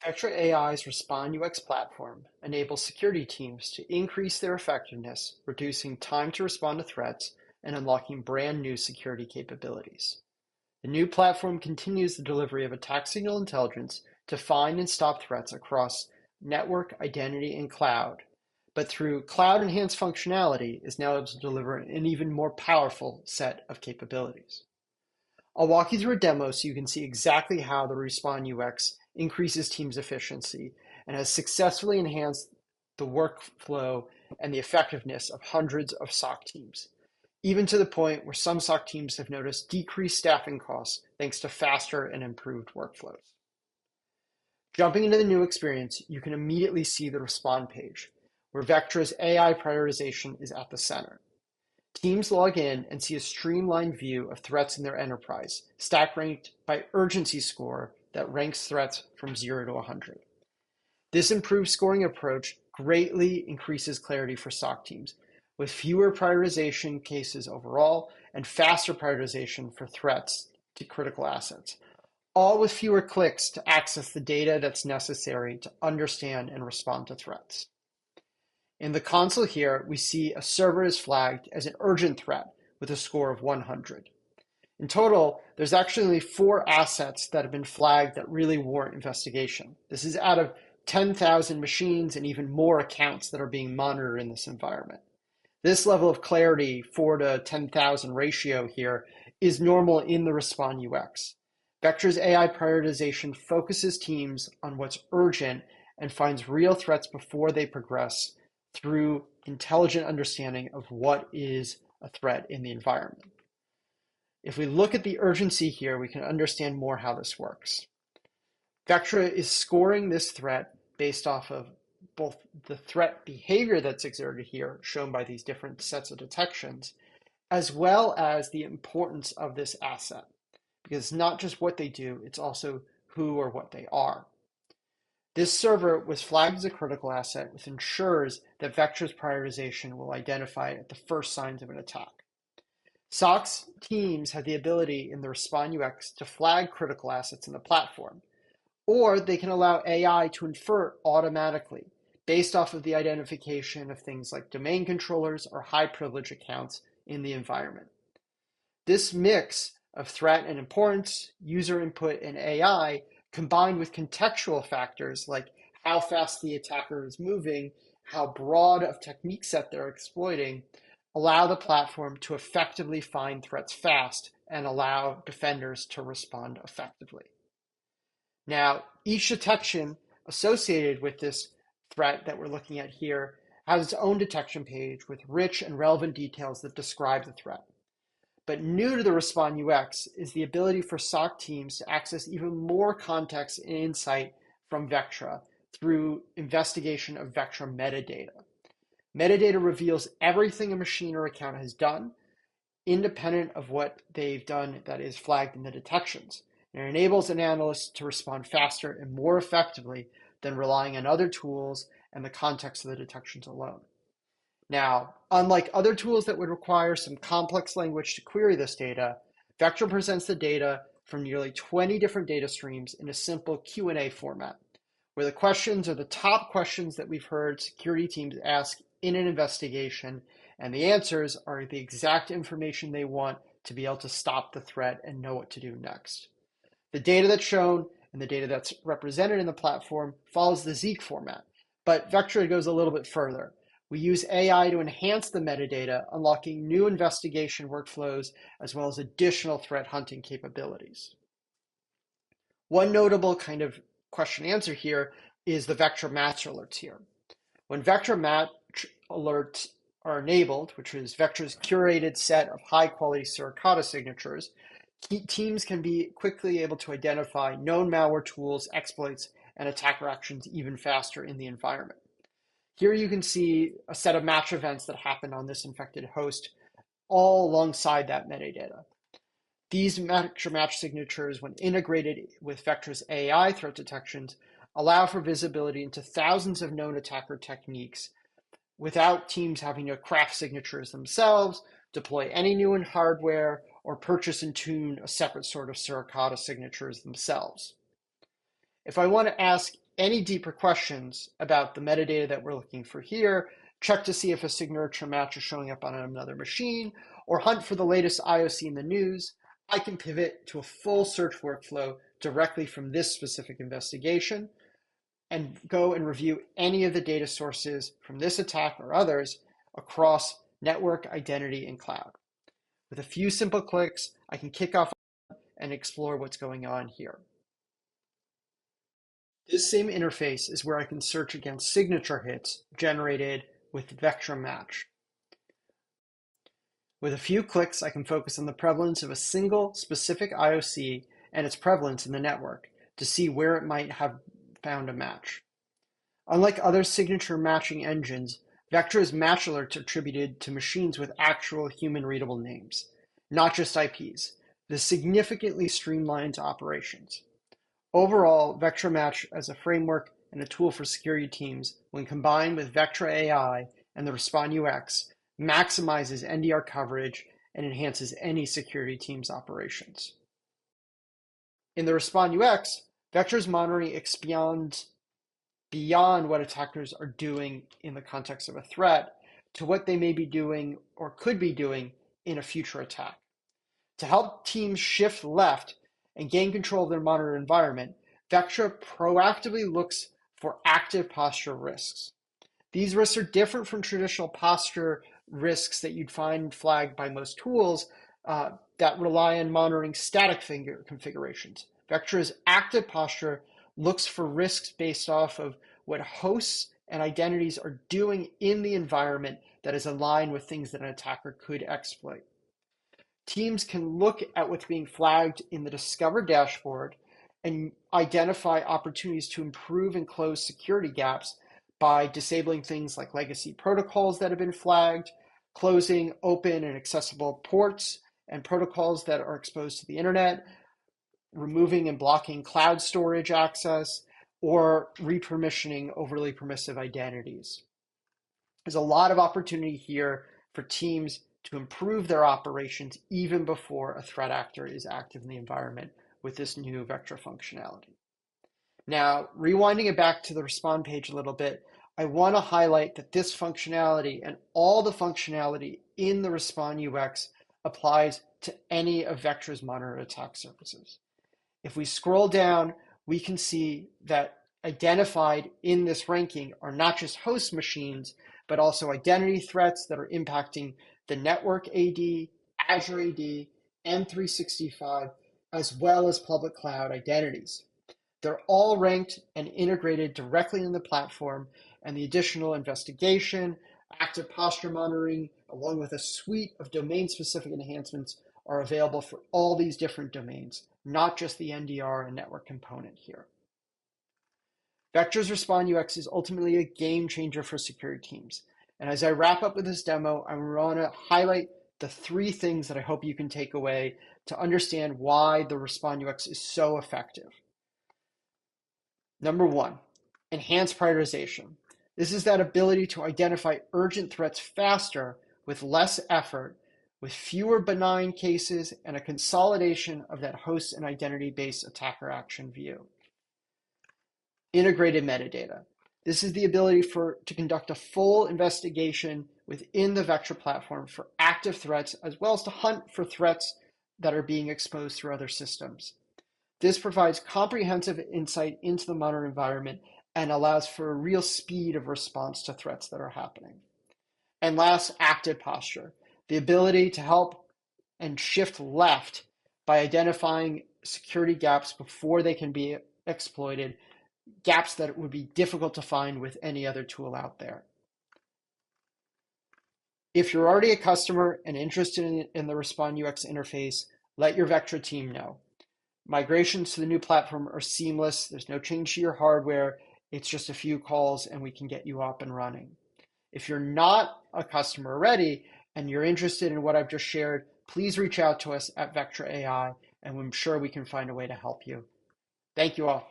Vectra AI's Respond UX platform enables security teams to increase their effectiveness, reducing time to respond to threats and unlocking brand new security capabilities. The new platform continues the delivery of attack signal intelligence to find and stop threats across network, identity, and cloud, but through cloud-enhanced functionality is now able to deliver an even more powerful set of capabilities. I'll walk you through a demo so you can see exactly how the Respond UX increases teams' efficiency and has successfully enhanced the workflow and the effectiveness of hundreds of SOC teams, even to the point where some SOC teams have noticed decreased staffing costs thanks to faster and improved workflows. Jumping into the new experience, you can immediately see the Respond page, where Vectra's AI prioritization is at the center. Teams log in and see a streamlined view of threats in their enterprise, stack ranked by urgency score that ranks threats from 0 to 100. This improved scoring approach greatly increases clarity for SOC teams, with fewer prioritization cases overall and faster prioritization for threats to critical assets, all with fewer clicks to access the data that's necessary to understand and respond to threats. In the console here, we see a server is flagged as an urgent threat with a score of 100. In total, there's actually only 4 assets that have been flagged that really warrant investigation. This is out of 10,000 machines and even more accounts that are being monitored in this environment. This level of clarity, 4 to 10,000 ratio here, is normal in the Respond UX. Vectra's AI prioritization focuses teams on what's urgent and finds real threats before they progress through intelligent understanding of what is a threat in the environment. If we look at the urgency here, we can understand more how this works. Vectra is scoring this threat based off of both the threat behavior that's exerted here, shown by these different sets of detections, as well as the importance of this asset. Because it's not just what they do, it's also who or what they are. This server was flagged as a critical asset, which ensures that Vectra's prioritization will identify at the first signs of an attack. SOC's teams have the ability in the Respond UX to flag critical assets in the platform, or they can allow AI to infer automatically based off of the identification of things like domain controllers or high privilege accounts in the environment. This mix of threat and importance, user input, and AI combined with contextual factors like how fast the attacker is moving, how broad of technique set they're exploiting, allow the platform to effectively find threats fast and allow defenders to respond effectively. Now, each detection associated with this threat that we're looking at here has its own detection page with rich and relevant details that describe the threat. But new to the Respond UX is the ability for SOC teams to access even more context and insight from Vectra through investigation of Vectra metadata. Metadata reveals everything a machine or account has done, independent of what they've done that is flagged in the detections. And it enables an analyst to respond faster and more effectively than relying on other tools and the context of the detections alone. Now, unlike other tools that would require some complex language to query this data, Vectra presents the data from nearly 20 different data streams in a simple Q&A format, where the questions are the top questions that we've heard security teams ask in an investigation, and the answers are the exact information they want to be able to stop the threat and know what to do next. The data that's shown and the data that's represented in the platform follows the Zeek format, but Vectra goes a little bit further. We use AI to enhance the metadata, unlocking new investigation workflows, as well as additional threat hunting capabilities. One notable kind of question answer here is the Vectra match alerts here. When Vectra match alerts are enabled, which is Vectra's curated set of high-quality Suricata signatures, teams can be quickly able to identify known malware tools, exploits, and attacker actions even faster in the environment. Here you can see a set of match events that happened on this infected host all alongside that metadata. These match signatures, when integrated with Vectra's AI threat detections, allow for visibility into thousands of known attacker techniques without teams having to craft signatures themselves, deploy any new hardware, or purchase and tune a separate sort of Suricata signatures themselves. If I want to ask any deeper questions about the metadata that we're looking for here, check to see if a signature match is showing up on another machine, or hunt for the latest IOC in the news, I can pivot to a full search workflow directly from this specific investigation and go and review any of the data sources from this attack or others across network, identity, and cloud. With a few simple clicks, I can kick off and explore what's going on here. This same interface is where I can search against signature hits generated with Vectra Match. With a few clicks, I can focus on the prevalence of a single specific IOC and its prevalence in the network to see where it might have found a match. Unlike other signature matching engines, Vectra's match alerts are attributed to machines with actual human-readable names, not just IPs. This significantly streamlines operations. Overall, Vectra Match as a framework and a tool for security teams, when combined with Vectra AI and the Respond UX, maximizes NDR coverage and enhances any security team's operations. In the Respond UX, Vectra's monitoring expands beyond what attackers are doing in the context of a threat to what they may be doing or could be doing in a future attack. To help teams shift left and gain control of their monitored environment, Vectra proactively looks for active posture risks. These risks are different from traditional posture risks that you'd find flagged by most tools that rely on monitoring static configurations. Vectra's active posture looks for risks based off of what hosts and identities are doing in the environment that is aligned with things that an attacker could exploit. Teams can look at what's being flagged in the Discover dashboard and identify opportunities to improve and close security gaps by disabling things like legacy protocols that have been flagged, closing open and accessible ports and protocols that are exposed to the internet, removing and blocking cloud storage access, or repermissioning overly permissive identities. There's a lot of opportunity here for teams to improve their operations even before a threat actor is active in the environment with this new Vectra functionality. Now, rewinding it back to the Respond page a little bit, I want to highlight that this functionality and all the functionality in the Respond UX applies to any of Vectra's monitored attack surfaces. If we scroll down, we can see that identified in this ranking are not just host machines, but also identity threats that are impacting the network AD, Azure AD, M365, as well as public cloud identities. They're all ranked and integrated directly in the platform, and the additional investigation, active posture monitoring, along with a suite of domain-specific enhancements are available for all these different domains, not just the NDR and network component here. Vectra's Respond UX is ultimately a game changer for security teams. And as I wrap up with this demo, I want to highlight the 3 things that I hope you can take away to understand why the Respond UX is so effective. Number 1, enhanced prioritization. This is that ability to identify urgent threats faster with less effort, with fewer benign cases, and a consolidation of that host and identity-based attacker action view. Integrated metadata. This is the ability to conduct a full investigation within the Vectra platform for active threats, as well as to hunt for threats that are being exposed through other systems. This provides comprehensive insight into the monitored environment and allows for a real speed of response to threats that are happening. And last, active posture. The ability to help and shift left by identifying security gaps before they can be exploited, gaps that would be difficult to find with any other tool out there. If you're already a customer and interested in the Respond UX interface, let your Vectra team know. Migrations to the new platform are seamless. There's no change to your hardware. It's just a few calls and we can get you up and running. If you're not a customer already and you're interested in what I've just shared, please reach out to us at Vectra AI and I'm sure we can find a way to help you. Thank you all.